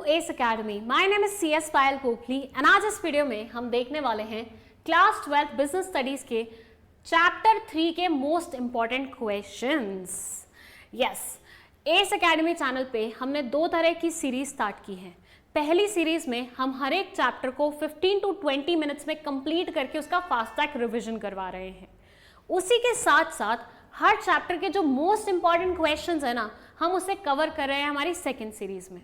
S academy. My name is CS Payal Pokhli and आज इस video में हम देखने वाले हैं क्लास 12 बिजनेस स्टडीज के चैप्टर 3 के most important questions. Yes, S academy channel पे हमने दो तरह की सीरीज स्टार्ट की है। पहली सीरीज में हम हर एक चैप्टर को 15 to 20 मिनट्स में कंप्लीट करके उसका फास्ट ट्रैक रिविजन करवा रहे हैं। उसी के साथ साथ हर चैप्टर के जो मोस्ट इंपॉर्टेंट क्वेश्चंस है ना, हम उसे कवर कर रहे हैं हमारी सेकेंड सीरीज में।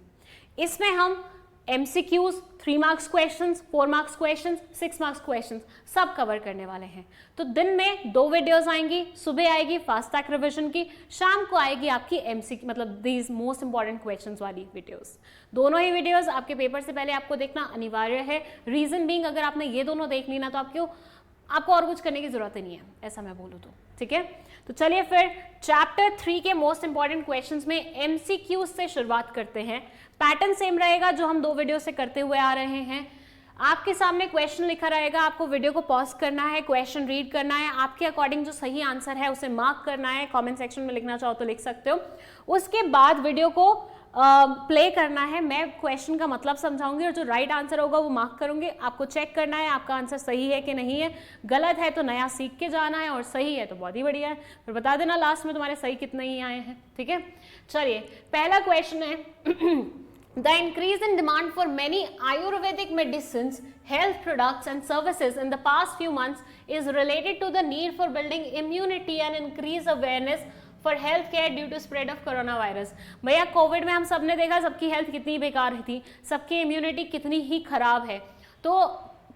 इसमें हम MCQs, 3 marks questions, 4 marks questions, 6 marks questions सब कवर करने वाले हैं। तो दिन में 2 वीडियोस आएंगी, सुबह आएगी फास्ट ट्रैक रिविजन की, शाम को आएगी आपकी MCQ मतलब दीज मोस्ट इंपॉर्टेंट क्वेश्चंस वाली वीडियोस। दोनों ही वीडियोस आपके पेपर से पहले आपको देखना अनिवार्य है। रीजन बीइंग, अगर आपने ये दोनों देख ली ना तो आपको और कुछ करने की जरूरत ही नहीं है, ऐसा मैं बोलूँ तो। ठीक है, तो चलिए फिर चैप्टर 3 के मोस्ट इंपॉर्टेंट क्वेश्चंस में MCQs से शुरुआत करते हैं। पैटर्न सेम रहेगा जो हम 2 वीडियो से करते हुए आ रहे हैं। आपके सामने क्वेश्चन लिखा रहेगा, आपको वीडियो को पॉज करना है, क्वेश्चन रीड करना है, आपके अकॉर्डिंग जो सही आंसर है उसे मार्क करना है। कमेंट सेक्शन में लिखना चाहो तो लिख सकते हो। उसके बाद वीडियो को प्ले करना है, मैं क्वेश्चन का मतलब समझाऊंगी और जो राइट आंसर होगा वो मार्क करूंगी। आपको चेक करना है आपका आंसर सही है कि नहीं है। गलत है तो नया सीख के जाना है और सही है तो बहुत ही बढ़िया है, फिर बता देना लास्ट में तुम्हारे सही कितने ही आए हैं। ठीक है, चलिए पहला क्वेश्चन है The increase in demand for many Ayurvedic medicines, health products and services in the past few months is related to the need for building immunity and increase awareness for health care due to spread of coronavirus। भैया Covid में हम सब ने देखा सबकी health कितनी बेकार थी, सबकी इम्यूनिटी कितनी ही खराब है। तो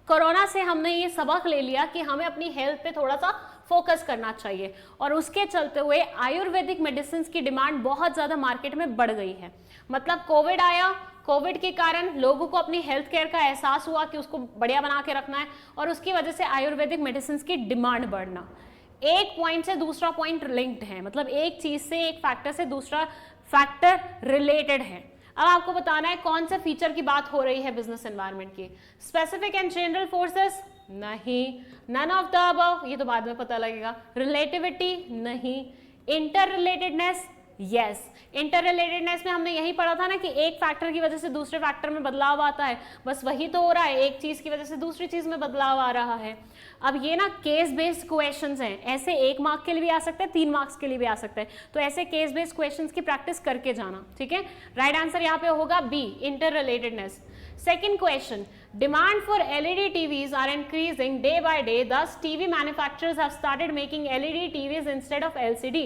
कोरोना से हमने ये सबक ले लिया कि हमें अपनी हेल्थ पे थोड़ा सा फोकस करना चाहिए और उसके चलते हुए आयुर्वेदिक मेडिसिन की डिमांड बहुत ज़्यादा मार्केट में बढ़ गई है। मतलब कोविड आया, कोविड के कारण लोगों को अपनी हेल्थ केयर का एहसास हुआ कि उसको बढ़िया बना के रखना है और उसकी वजह से आयुर्वेदिक मेडिसिन की डिमांड बढ़ना। एक पॉइंट से दूसरा पॉइंट लिंक्ड है, मतलब एक चीज से एक फैक्टर से दूसरा फैक्टर रिलेटेड है। अब आपको बताना है कौन से फीचर की बात हो रही है बिजनेस एनवायरनमेंट की। स्पेसिफिक एंड जनरल फोर्सेस नहीं, नन ऑफ द अबव ये तो बाद में पता लगेगा। रिलेटिविटी नहीं, inter relatedness yes. Inter relatedness में हमने यही पढ़ा था ना कि एक फैक्टर की वजह से दूसरे फैक्टर में बदलाव आता है, बस वही तो हो रहा है, एक चीज की वजह से दूसरी चीज में बदलाव आ रहा है। अब ये ना केस बेस्ड क्वेश्चंस हैं, ऐसे 1 मार्क के लिए भी आ सकते हैं, 3 मार्क्स के लिए भी आ सकते हैं, तो ऐसे केस बेस्ड क्वेश्चंस की प्रैक्टिस करके जाना। ठीक है, राइट आंसर यहाँ पे होगा B, interrelatedness. Second question, demand for LED TVs are increasing day by day, thus TV manufacturers have started making LED TVs instead of LCD।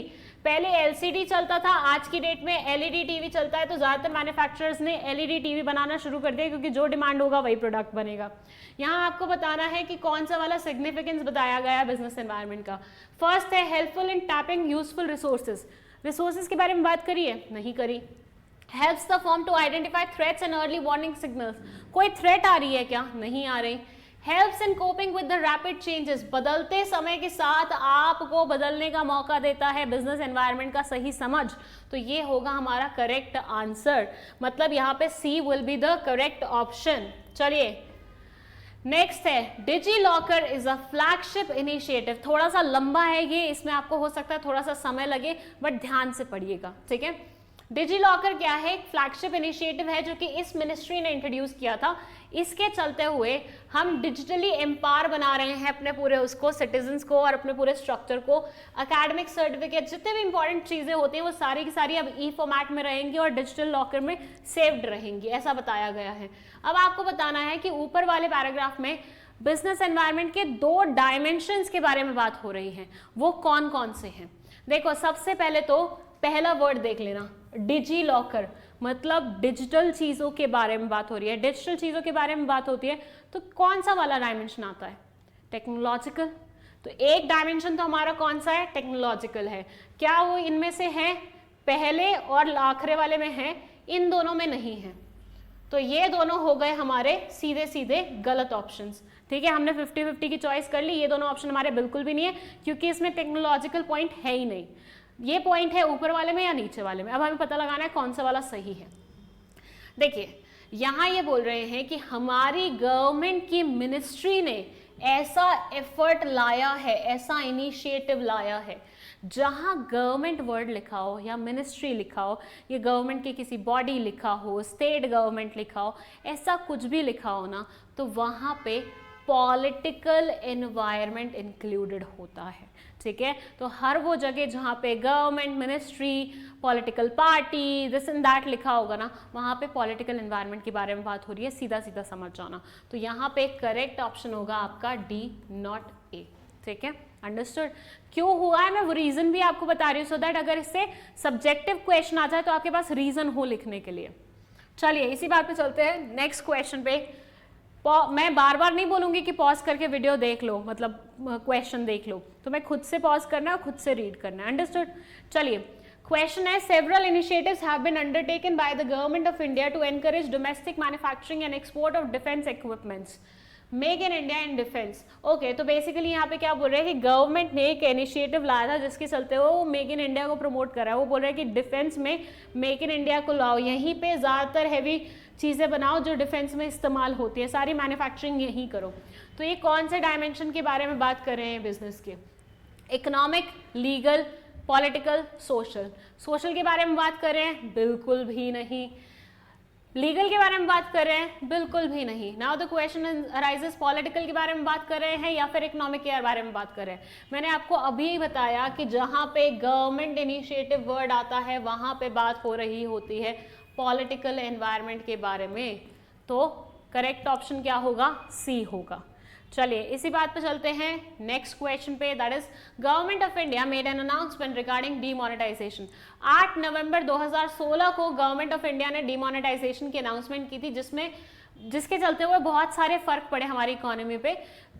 पहले LCD चलता था, आज की डेट में LED TV चलता है, तो ज़्यादातर मैन्युफैक्चरर्स ने LED TV बनाना शुरू कर दिया क्योंकि जो डिमांड होगा वही प्रोडक्ट बनेगा। यहाँ आपको बताना है कि कौन सा वाला सिग्निफिकेंस बताया गया है बिजनेस एनवायरनमेंट का। फर्स्ट है helpful in tapping useful resources. Resources के बारे में बात करिए, नहीं करी। Helps the firm to identify threats and early warning signals। कोई थ्रेट आ रही है क्या? नहीं आ रही। Helps in coping with the rapid changes। बदलते समय के साथ आपको बदलने का मौका देता है बिजनेस एनवायरनमेंट का सही समझ, तो ये होगा हमारा करेक्ट आंसर। मतलब यहाँ पे C will be the correct option। चलिए नेक्स्ट है DigiLocker is a flagship initiative. थोड़ा सा लंबा है ये, इसमें आपको हो सकता है थोड़ा सा समय लगे, बट ध्यान से पढ़िएगा। ठीक है, डिजी लॉकर क्या है? एक फ्लैगशिप इनिशिएटिव है जो कि इस मिनिस्ट्री ने इंट्रोड्यूस किया था। इसके चलते हुए हम डिजिटली एम्पावर बना रहे हैं अपने पूरे उसको सिटीजन्स को और अपने पूरे स्ट्रक्चर को। अकेडमिक सर्टिफिकेट जितने भी इंपॉर्टेंट चीज़ें होती हैं वो सारी की सारी अब ई फॉर्मेट में रहेंगी और डिजिटल लॉकर में सेव्ड रहेंगी, ऐसा बताया गया है। अब आपको बताना है कि ऊपर वाले पैराग्राफ में बिजनेस एनवायरनमेंट के 2 डायमेंशंस के बारे में बात हो रही है, वो कौन कौन से हैं। देखो सबसे पहले तो पहला वर्ड देख लेना, डिजी लॉकर, मतलब डिजिटल चीज़ों के बारे में बात हो रही है। डिजिटल चीज़ों के बारे में बात होती है तो कौन सा वाला डायमेंशन आता है? टेक्नोलॉजिकल। तो एक डायमेंशन तो हमारा कौन सा है? टेक्नोलॉजिकल है। क्या वो इनमें से है? पहले और आखिरी वाले में है, इन दोनों में नहीं है। तो ये दोनों हो गए हमारे सीधे सीधे गलत ऑप्शंस। ठीक है, हमने 50-50 की चॉइस कर ली। ये दोनों ऑप्शन हमारे बिल्कुल भी नहीं है क्योंकि इसमें टेक्नोलॉजिकल पॉइंट है ही नहीं। ये पॉइंट है ऊपर वाले में या नीचे वाले में। अब हमें पता लगाना है कौन सा वाला सही है। देखिए यहाँ ये बोल रहे हैं कि हमारी गवर्नमेंट की मिनिस्ट्री ने ऐसा एफर्ट लाया है, ऐसा इनिशिएटिव लाया है जहां गवर्नमेंट वर्ड लिखा हो या मिनिस्ट्री लिखा हो या गवर्नमेंट की किसी बॉडी लिखा हो, स्टेट गवर्नमेंट लिखा हो, ऐसा कुछ भी लिखा हो ना, तो वहां पे पॉलिटिकल एनवायरनमेंट इंक्लूडेड होता है। ठीक है, तो हर वो जगह जहाँ पे government, ministry, political party, this and that लिखा होगा ना, वहाँ पे पॉलिटिकल एनवायरनमेंट के बारे में बात हो रही है, सीधा सीधा समझ जाना। तो यहाँ पे करेक्ट ऑप्शन होगा आपका डी, नॉट ए। ठीक है, अंडरस्टूड। क्यों हुआ है मैं वो रीजन भी आपको बता रही हूँ, सो दैट अगर इससे सब्जेक्टिव क्वेश्चन आ जाए तो आपके पास रीजन हो लिखने के लिए। चलिए इसी बात पे चलते हैं नेक्स्ट क्वेश्चन पे। मैं बार बार नहीं बोलूंगी कि पॉज करके वीडियो देख लो, मतलब क्वेश्चन देख लो, तो मैं खुद से पॉज करना है और खुद से रीड करना है, अंडरस्टूड। चलिए क्वेश्चन है, several initiatives have been undertaken by the government of India to encourage domestic manufacturing and export of defence equipments, make in India in defence. Okay, तो बेसिकली यहाँ पे क्या बोल रहे हैं कि गवर्नमेंट ने एक इनिशिएटिव लाया था जिसके चलते वो मेक इन इंडिया को प्रमोट कर रहा है। वो बोल रहा है कि डिफेंस में मेक इन इंडिया को लाओ, यहीं पे ज़्यादातर हैवी चीज़ें बनाओ जो डिफेंस में इस्तेमाल होती है, सारी मैन्युफैक्चरिंग यहीं करो। तो ये कौन से डायमेंशन के बारे में बात कर रहे हैं बिजनेस के? Economic, legal, political, social. Social के बारे में बात कर रहे हैं? बिल्कुल भी नहीं। लीगल के बारे में बात कर रहे हैं? बिल्कुल भी नहीं। Now the question arises, political के बारे में बात कर रहे हैं या फिर इकोनॉमिक के बारे में बात कर रहे हैं? मैंने आपको अभी बताया कि जहां पे गवर्नमेंट इनिशिएटिव वर्ड आता है वहां पे बात हो रही होती है पॉलिटिकल एनवायरनमेंट के बारे में। तो करेक्ट ऑप्शन क्या होगा? सी होगा। चलिए इसी बात पे चलते हैं नेक्स्ट क्वेश्चन पे, that is government of India made an announcement regarding demonetisation. 8 नवंबर 2016 को गवर्नमेंट ऑफ इंडिया ने डीमोनेटाइजेशन की अनाउंसमेंट की थी, जिसके चलते हुए बहुत सारे फर्क पड़े हमारी इकोनॉमी पे।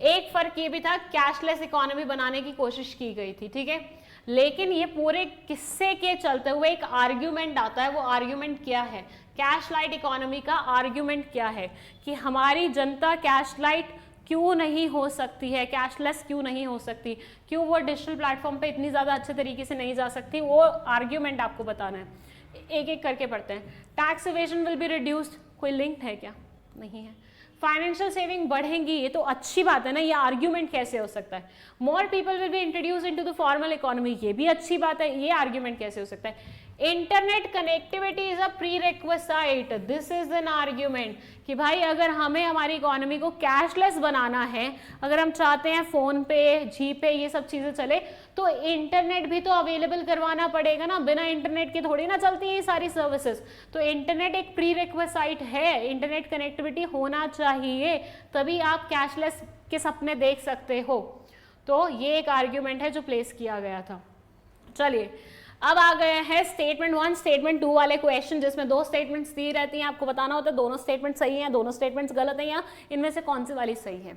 एक फर्क ये भी था, कैशलेस इकोनॉमी बनाने की कोशिश की गई थी, ठीक है। लेकिन ये पूरे किस्से के चलते हुए एक आर्ग्यूमेंट आता है। वो आर्ग्यूमेंट क्या है? कैश लाइट इकोनॉमी का आर्ग्यूमेंट क्या है कि हमारी जनता कैश लाइट क्यों नहीं हो सकती है, कैशलेस क्यों नहीं हो सकती, क्यों वो डिजिटल प्लेटफॉर्म पे इतनी ज़्यादा अच्छे तरीके से नहीं जा सकती, वो आर्ग्यूमेंट आपको बताना है। एक एक करके पढ़ते हैं। Tax evasion will be reduced, कोई लिंक है क्या? नहीं है। फाइनेंशियल सेविंग बढ़ेंगी, ये तो अच्छी बात है ना, ये आर्ग्यूमेंट कैसे हो सकता है? More people will be introduce into the formal economy, ये भी अच्छी बात है, ये आर्ग्यूमेंट कैसे हो सकता है? Internet connectivity is a pre requisite, this is an argument कि भाई अगर हमें हमारी इकोनॉमी को कैशलेस बनाना है, अगर हम चाहते हैं फोन पे, जी पे ये सब चीजें चले, तो इंटरनेट भी तो अवेलेबल करवाना पड़ेगा ना, बिना इंटरनेट के थोड़ी ना चलती है ये सारी सर्विसेज। तो इंटरनेट एक प्री रिक्विसाइट है, इंटरनेट कनेक्टिविटी होना चाहिए, तभी आप कैशलेस के सपने देख सकते हो। तो ये एक आर्ग्यूमेंट है जो प्लेस किया गया था। चलिए अब आ गए हैं स्टेटमेंट 1 स्टेटमेंट 2 वाले क्वेश्चन, जिसमें 2 स्टेटमेंट्स दी रहती हैं, आपको बताना होता है दोनों स्टेटमेंट सही हैं, दोनों स्टेटमेंट्स गलत हैं, या इनमें से कौन सी वाली सही है।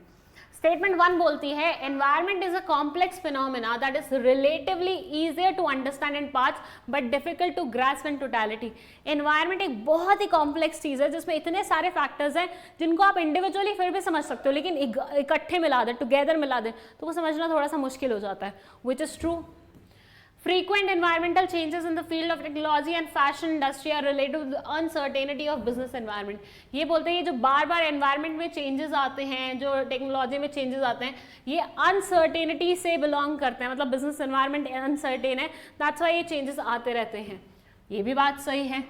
स्टेटमेंट 1 बोलती है environment is a complex phenomena that is relatively easier to understand in parts but difficult to grasp in totality. Environment एक बहुत ही कॉम्प्लेक्स चीज है जिसमें इतने सारे फैक्टर्स हैं जिनको आप इंडिविजुअली फिर भी समझ सकते हो, लेकिन इकट्ठे मिला दें, टुगेदर मिला दें, तो वो समझना थोड़ा सा मुश्किल हो जाता है, which is true. Frequent environmental changes in the field of technology and fashion industry are related to the uncertainty of business environment। ये बोलते हैं ये जो बार बार environment में changes आते हैं, जो टेक्नोलॉजी में changes आते हैं, ये uncertainty से belong करते हैं, मतलब business environment uncertain है, that's why ये changes आते रहते हैं। ये भी बात सही है।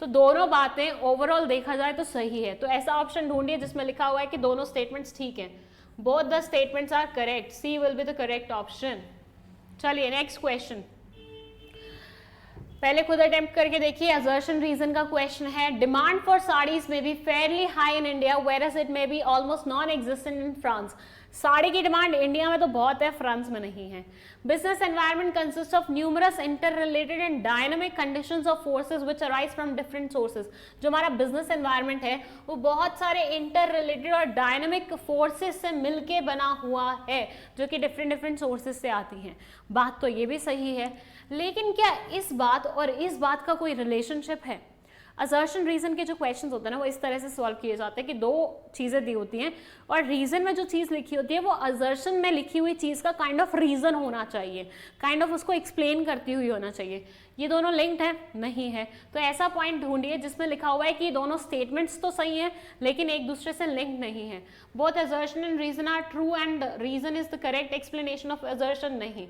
तो दोनों बातें ओवरऑल देखा जाए तो सही है। तो ऐसा ऑप्शन ढूंढिए जिसमें लिखा हुआ है कि दोनों स्टेटमेंट्स ठीक हैं। Both the statements are correct, C will be the correct option. चलिए नेक्स्ट क्वेश्चन, पहले खुद अटेम्प्ट करके देखिए। असर्शन रीजन का क्वेश्चन है, demand for saris may be fairly high in India whereas it may be almost non existent in France. Sari की demand India में तो बहुत है, फ्रांस में नहीं है। Business environment consist of numerous inter related and dynamic conditions of forces which arise from different sources. जो हमारा बिजनेस एनवायरनमेंट है वो बहुत सारे इंटर रिलेटेड और डायनामिक फोर्सेस से मिलके बना हुआ है, जो कि डिफरेंट सोर्सेज से आती हैं। बात तो ये भी सही है, लेकिन क्या इस बात और इस बात का कोई रिलेशनशिप है? असर्शन रीजन के जो क्वेश्चंस होते हैं ना वो इस तरह से सॉल्व किए जाते हैं कि दो चीज़ें दी होती हैं और रीजन में जो चीज़ लिखी होती है वो असर्शन में लिखी हुई चीज़ का काइंड ऑफ रीजन होना चाहिए, काइंड ऑफ उसको एक्सप्लेन करती हुई होना चाहिए। ये दोनों लिंक्ड है? नहीं है। तो ऐसा पॉइंट ढूंढिए जिसमें लिखा हुआ है कि ये दोनों स्टेटमेंट्स तो सही हैं लेकिन एक दूसरे से लिंक नहीं है। Both assertion and reason are true and reason is the correct explanation of assertion. नहीं,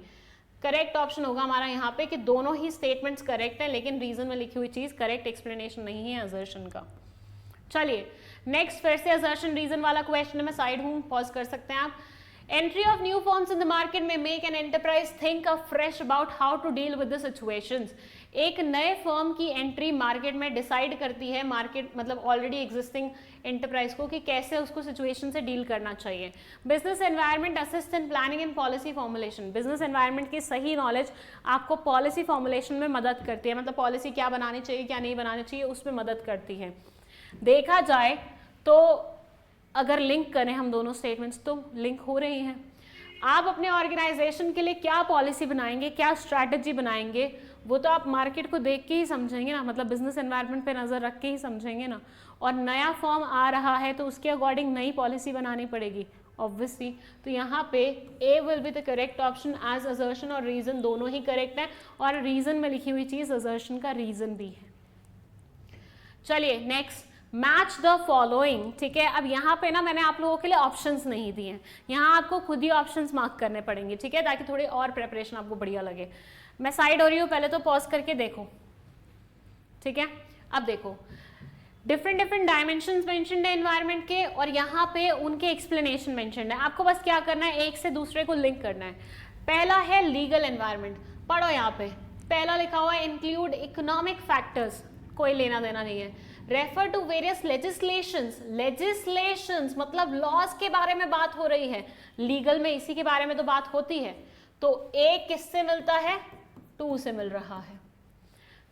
करेक्ट ऑप्शन होगा हमारा यहाँ पे कि दोनों ही स्टेटमेंट्स करेक्ट है लेकिन रीजन में लिखी हुई चीज करेक्ट एक्सप्लेनेशन नहीं है असर्शन का। चलिए नेक्स्ट फिर से असर्शन रीजन वाला क्वेश्चन में साइड हूँ, पॉज कर सकते हैं आप। Entry of new firms in the market may make an enterprise think afresh about how to deal with the situations. एक नए फर्म की एंट्री मार्केट में डिसाइड करती है, मार्केट मतलब ऑलरेडी एग्जिस्टिंग एंटरप्राइज को, कि कैसे उसको सिचुएशन से डील करना चाहिए। Business environment assist in planning and policy formulation. Business environment की सही नॉलेज आपको पॉलिसी फॉर्मुलेशन में मदद करती है, मतलब पॉलिसी क्या बनानी चाहिए क्या नहीं बनानी चाहिए उसमें मदद करती है। देखा जाए तो अगर लिंक करें हम दोनों स्टेटमेंट्स तो लिंक हो रही हैं। आप अपने ऑर्गेनाइजेशन के लिए क्या पॉलिसी बनाएंगे, क्या स्ट्रैटेजी बनाएंगे, वो तो आप मार्केट को देख के ही समझेंगे ना, मतलब बिजनेस एनवायरनमेंट पे नज़र रख के ही समझेंगे ना। और नया फॉर्म आ रहा है तो उसके अकॉर्डिंग नई पॉलिसी बनानी पड़ेगी ऑब्वियसली। तो यहाँ पे A will be the correct option as assertion और रीजन दोनों ही करेक्ट है और रीजन में लिखी हुई चीज़ असर्शन का रीजन भी है। चलिए नेक्स्ट, मैच द फॉलोइंग। ठीक है, अब यहाँ पे ना मैंने आप लोगों के लिए ऑप्शंस नहीं दिए हैं, यहाँ आपको खुद ही ऑप्शंस मार्क करने पड़ेंगे। ठीक है, ताकि थोड़ी और प्रेपरेशन आपको बढ़िया लगे। मैं साइड हो रही हूँ, पहले तो पॉज करके देखो। ठीक है, अब देखो डिफरेंट डायमेंशंस मेंशन्ड है एनवायरनमेंट के और यहाँ पे उनके एक्सप्लेनेशन मेंशन्ड है। आपको बस क्या करना है, एक से दूसरे को लिंक करना है। पहला है लीगल एनवायरनमेंट, पढ़ो यहाँ पे पहला लिखा हुआ है इंक्लूड इकोनॉमिक फैक्टर्स, कोई लेना देना नहीं है। Refer to various legislations, legislations मतलब लॉज के बारे में बात हो रही है, लीगल में इसी के बारे में तो बात होती है। तो ए किससे मिलता है, टू से मिल रहा है।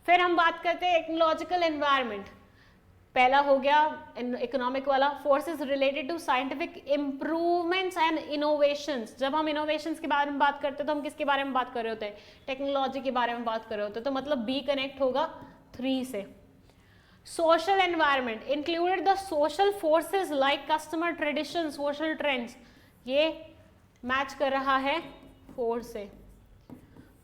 फिर हम बात करते हैं टेक्नोलॉजिकल एनवायरनमेंट, पहला हो गया इकोनॉमिक वाला। Forces related to scientific improvements and innovations, जब हम इनोवेशंस के बारे में बात करते हैं तो हम किसके बारे में बात कर रहे होते हैं, टेक्नोलॉजी के बारे में बात कर रहे होते हैं, तो मतलब बी कनेक्ट होगा 3 से। Social environment included the social forces like customer tradition social trends, ये मैच कर रहा है 4 से।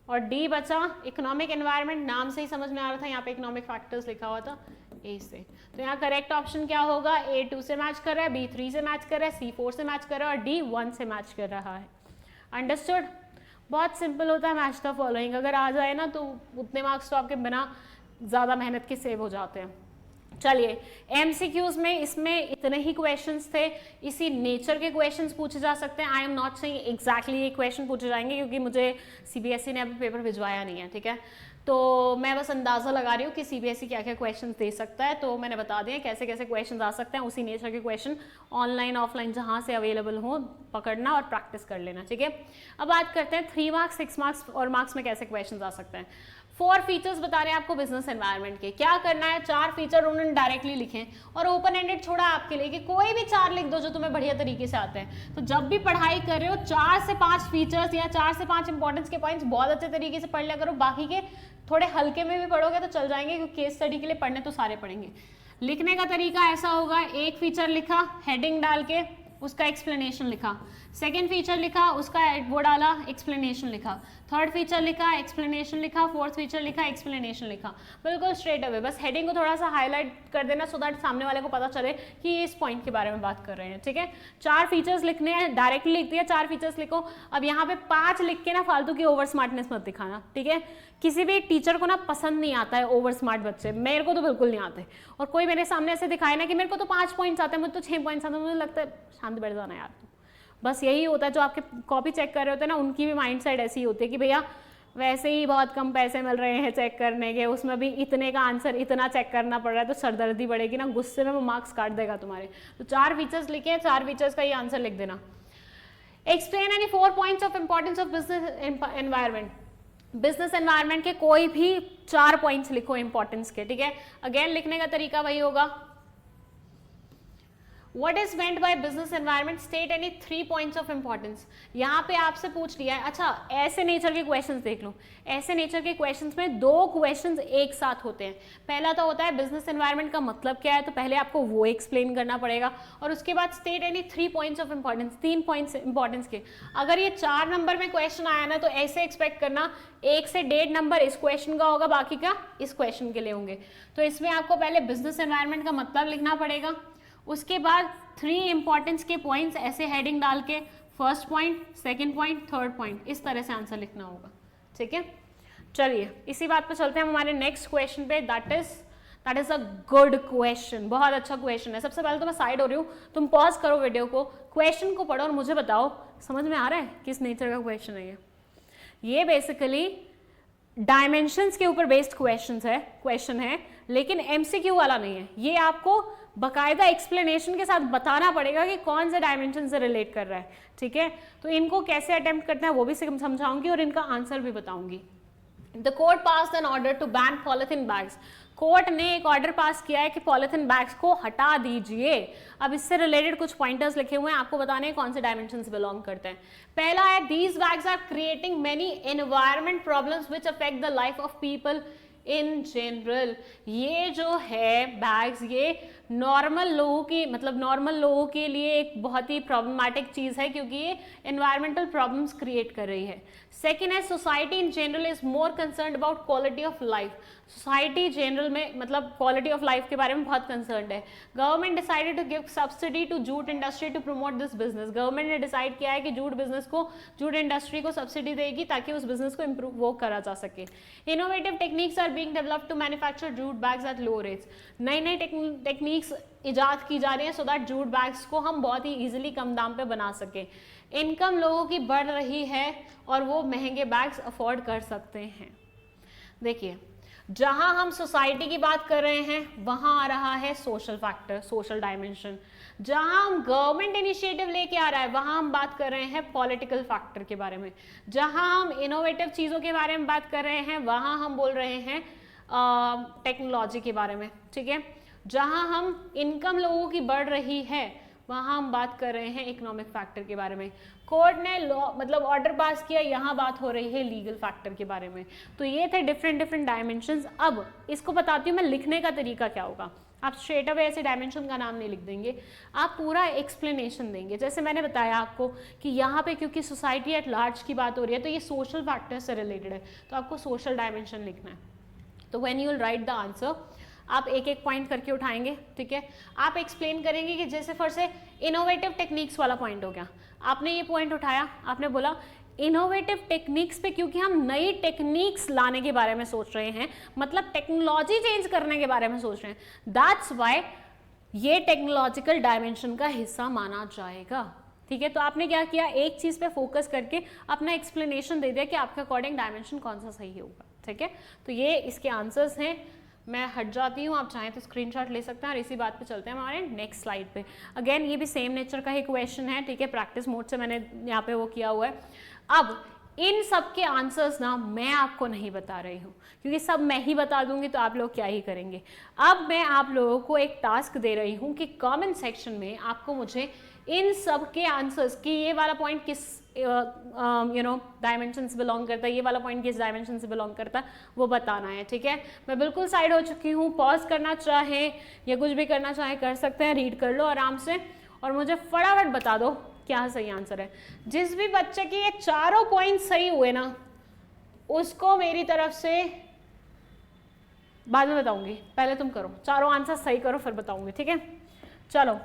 और डी बचा इकोनॉमिक एनवायरनमेंट, नाम से ही समझ में आ रहा था, यहाँ पे इकोनॉमिक फैक्टर्स लिखा हुआ था ए से। तो यहाँ करेक्ट ऑप्शन क्या होगा, ए 2 से मैच कर रहा है, बी 3 से मैच कर रहा है, सी 4 से मैच कर रहा है और डी 1 से मैच कर रहा है। अंडरस्टूड? बहुत सिंपल होता है मैच द फॉलोइंग, अगर आ जाए ना तो उतने मार्क्स तो आपके बिना ज़्यादा मेहनत के सेव हो जाते हैं। चलिए एमसीक्यूज में इसमें इतने ही क्वेश्चंस थे, इसी नेचर के क्वेश्चंस पूछे जा सकते हैं। I am not saying exactly ये क्वेश्चन पूछे जाएंगे क्योंकि मुझे सीबीएसई ने अभी पेपर भिजवाया नहीं है, ठीक है, तो मैं बस अंदाज़ा लगा रही हूँ कि सीबीएसई क्या क्या क्वेश्चंस दे सकता है, तो मैंने बता दिया कैसे कैसे क्वेश्चंस आ सकते हैं। उसी नेचर के क्वेश्चन ऑनलाइन ऑफलाइन जहाँ से अवेलेबल हो पकड़ना और प्रैक्टिस कर लेना, ठीक है। अब बात करते हैं 3 मार्क्स 6 मार्क्स और मार्क्स में कैसे क्वेश्चन आ सकते हैं। 4 फीचर्स बता रहे हैं आपको बिजनेस एनवायरनमेंट के, क्या करना है 4 फीचर उन्होंने डायरेक्टली लिखे और ओपन एंडेड छोड़ा आपके लिए कि कोई भी 4 लिख दो जो तुम्हें बढ़िया तरीके से आते हैं। तो जब भी पढ़ाई कर रहे हो 4 से 5 फीचर्स या 4 से 5 इंपॉर्टेंस के पॉइंट्स बहुत अच्छे तरीके से पढ़ लिया करो, बाकी के थोड़े हल्के में भी पढ़ोगे तो चल जाएंगे क्योंकि केस स्टडी के लिए पढ़ने तो सारे पढ़ेंगे। लिखने का तरीका ऐसा होगा, एक फीचर लिखा हेडिंग डाल के उसका एक्सप्लेनेशन लिखा, सेकेंड फीचर लिखा उसका वो डाला एक्सप्लेनेशन लिखा, थर्ड फीचर लिखा एक्सप्लेनेशन लिखा, फोर्थ फीचर लिखा एक्सप्लेनेशन लिखा, बिल्कुल स्ट्रेट अवे। बस हेडिंग को थोड़ा सा हाईलाइट कर देना सो दैट सामने वाले को पता चले कि ये इस पॉइंट के बारे में बात कर रहे हैं, ठीक है। 4 फीचर्स लिखने हैं, डायरेक्टली लिख दिया 4 फीचर्स लिखो। अब यहाँ पे 5 लिख के ना फालतू की ओवर स्मार्टनेस मत दिखाना, ठीक है। किसी भी टीचर को ना पसंद नहीं आता है ओवर स्मार्ट बच्चे, मेरे को तो बिल्कुल नहीं आते। और कोई मेरे सामने ऐसे दिखाए ना कि मेरे को तो 5 पॉइंट्स आते हैं, मुझे तो 6 पॉइंट्स आते हैं, मुझे लगता है शांत बैठ जाना यार। बस यही होता है, जो आपके कॉपी चेक कर रहे होते हैं ना उनकी भी माइंड सेट ऐसी होती है कि भैया वैसे ही बहुत कम पैसे मिल रहे हैं चेक करने के, उसमें भी इतने का आंसर इतना चेक करना पड़ रहा है तो सरदर्दी बढ़ेगी ना, गुस्से में वो मार्क्स काट देगा तुम्हारे। तो 4 फीचर्स लिखे, 4 फीचर्स का ये आंसर लिख देना। Explain any 4 points of importance of business environment, business environment के कोई भी 4 पॉइंट्स लिखो इंपॉर्टेंस के, ठीक है। अगेन लिखने का तरीका वही होगा, What is meant by business environment? State any 3 points of importance. यहाँ पे आपसे पूछ लिया है. अच्छा, ऐसे नेचर के क्वेश्चंस देख लो. ऐसे नेचर के क्वेश्चंस में 2 क्वेश्चंस एक साथ होते हैं. पहला तो होता है बिजनेस एनवायरनमेंट का मतलब क्या है, तो पहले आपको वो एक्सप्लेन करना पड़ेगा, और उसके बाद state any 3 points of importance, 3 points importance के. अगर ये 4 नंबर में क्वेश्चन आया ना, तो ऐसे एक्सपेक्ट करना 1 से 1.5 नंबर इस क्वेश्चन का होगा, बाकी का इस क्वेश्चन के लिए होंगे. तो इसमें आपको पहले बिजनेस एनवायरनमेंट का मतलब लिखना पड़ेगा, उसके बाद 3 इंपॉर्टेंस के पॉइंट्स ऐसे हेडिंग डाल के, first point, second point, third point, इस तरह से आंसर लिखना होगा. ठीक है, चलिए इसी बात पे चलते हैं हमारे नेक्स्ट क्वेश्चन पे. That is a good question, बहुत अच्छा क्वेश्चन है. सबसे पहले तो मैं साइड हो रही हूँ, तुम पॉज करो वीडियो को, क्वेश्चन को पढ़ो और मुझे बताओ समझ में आ रहा है किस नेचर का क्वेश्चन है ये बेसिकली डायमेंशंस के ऊपर बेस्ड क्वेश्चन है, लेकिन एमसीक्यू वाला नहीं है. ये आपको बकायदा एक्सप्लेनेशन के साथ बताना पड़ेगा कि कौन से डायमेंशन से रिलेट कर रहा है. ठीक है, तो इनको कैसे अटेम्प्ट करना है वो भी समझाऊंगी और इनका आंसर भी बताऊंगी. The court pass an order to ban polythene bags. Court ने एक ऑर्डर पास किया है कि पॉलिथीन बैग्स को हटा दीजिए. अब इससे रिलेटेड कुछ पॉइंटर्स लिखे हुए हैं, आपको बताने हैं कौन से डायमेंशन से बिलोंग करते हैं. पहला है these bags are creating many environment problems which affect the life of people in general. ये जो है बैग्स, ये नॉर्मल लोगों के लिए एक बहुत ही प्रॉब्लमैटिक चीज़ है, क्योंकि ये एनवायरमेंटल प्रॉब्लम्स क्रिएट कर रही है. सेकेंड है society in general is more concern about quality of life. Society general में मतलब क्वालिटी ऑफ लाइफ के बारे में बहुत कंसर्न है. Government decided to give subsidy to jute industry to promote this business. Government ने डिसाइड किया है कि जूट इंडस्ट्री को सब्सिडी देगी ताकि उस बिजनेस को इम्प्रूव वो करा जा सके. Innovative techniques are being developed to manufacture jute bags at low rates. नई नई टेक्निक्स इजाद की जा रही है सो दैट जूट बैग्स को हम बहुत ही इजीली कम दाम पे बना सके. इनकम लोगों की बढ़ रही है और वो महंगे बैग्स अफोर्ड कर सकते हैं. देखिए, जहां हम सोसाइटी की बात कर रहे हैं वहां आ रहा है सोशल फैक्टर, सोशल डायमेंशन. जहां हम गवर्नमेंट इनिशिएटिव लेके आ रहा है वहां हम बात कर रहे हैं पॉलिटिकल फैक्टर के बारे में. जहां हम इनोवेटिव चीज़ों के बारे में बात कर रहे हैं वहां हम बोल रहे हैं टेक्नोलॉजी के बारे में. ठीक है, जहां हम इनकम लोगों की बढ़ रही है वहां हम बात कर रहे हैं इकोनॉमिक फैक्टर के बारे में. कोर्ट ने ऑर्डर पास किया, यहाँ बात हो रही है लीगल फैक्टर के बारे में. तो ये थे डिफरेंट डायमेंशंस. अब इसको बताती हूँ मैं लिखने का तरीका क्या होगा. आप स्ट्रेट अवे ऐसे डायमेंशन का नाम नहीं लिख देंगे, आप पूरा एक्सप्लेनेशन देंगे. जैसे मैंने बताया आपको कि यहाँ पे क्योंकि सोसाइटी एट लार्ज की बात हो रही है तो ये सोशल फैक्टर से रिलेटेड है, तो आपको सोशल डायमेंशन लिखना है. तो when you will write the answer आप एक एक पॉइंट करके उठाएंगे. ठीक है, आप एक्सप्लेन करेंगे कि जैसे फर्स्ट से इनोवेटिव टेक्निक्स वाला पॉइंट हो गया, आपने ये पॉइंट उठाया, आपने बोला इनोवेटिव टेक्निक्स पे क्योंकि हम नई टेक्निक्स लाने के बारे में सोच रहे हैं, मतलब टेक्नोलॉजी चेंज करने के बारे में सोच रहे हैं, दैट्स वाई ये टेक्नोलॉजिकल डायमेंशन का हिस्सा माना जाएगा. ठीक है, तो आपने क्या किया, एक चीज पे फोकस करके अपना एक्सप्लेनेशन दे दिया कि आपके अकॉर्डिंग डायमेंशन कौन सा सही होगा. ठीक है, तो ये इसके आंसर्स हैं. मैं हट जाती हूँ, आप चाहें तो स्क्रीनशॉट ले सकते हैं. और इसी बात पे चलते हैं हमारे नेक्स्ट स्लाइड पे. अगेन ये भी सेम नेचर का ही क्वेश्चन है. ठीक है, प्रैक्टिस मोड से मैंने यहाँ पे वो किया हुआ है. अब इन सब के आंसर्स ना मैं आपको नहीं बता रही हूँ, क्योंकि सब मैं ही बता दूंगी तो आप लोग क्या ही करेंगे. अब मैं आप लोगों को एक टास्क दे रही हूँ कि कमेंट सेक्शन में आपको मुझे इन सब के आंसर्स कि ये वाला पॉइंट किस डायमेंशन से बिलोंग करता है, ये वाला पॉइंट किस डायमेंशन से बिलोंग करता है, वो बताना है. ठीक है, मैं बिल्कुल साइड हो चुकी हूँ. पॉज करना चाहें या कुछ भी करना चाहें कर सकते हैं, रीड कर लो आराम से और मुझे फटाफट बता दो क्या सही आंसर है. जिस भी बच्चे के ये चारों पॉइंट सही हुए ना उसको मेरी तरफ से बाद में बताऊंगी, पहले तुम करो, चारों आंसर सही करो फिर बताऊंगी. ठीक है, चलो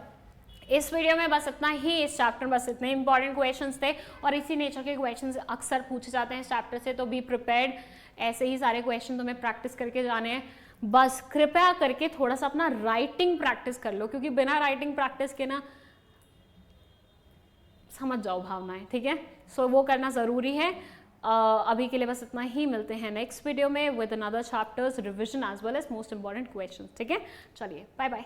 इस वीडियो में बस इतना ही. इस चैप्टर में बस इतने इंपॉर्टेंट क्वेश्चंस थे और इसी नेचर के क्वेश्चंस अक्सर पूछे जाते हैं इस चैप्टर से, तो बी प्रिपेयर्ड. ऐसे ही सारे क्वेश्चन तुम्हें प्रैक्टिस करके जाने हैं. बस कृपया करके थोड़ा सा अपना राइटिंग प्रैक्टिस कर लो, क्योंकि बिना राइटिंग प्रैक्टिस के ना समझ जाओ भावनाएं. ठीक है, सो वो करना ज़रूरी है. अभी के लिए बस इतना ही. मिलते हैं नेक्स्ट वीडियो में with another chapters, revision as well as most important questions. ठीक है, चलिए बाय बाय.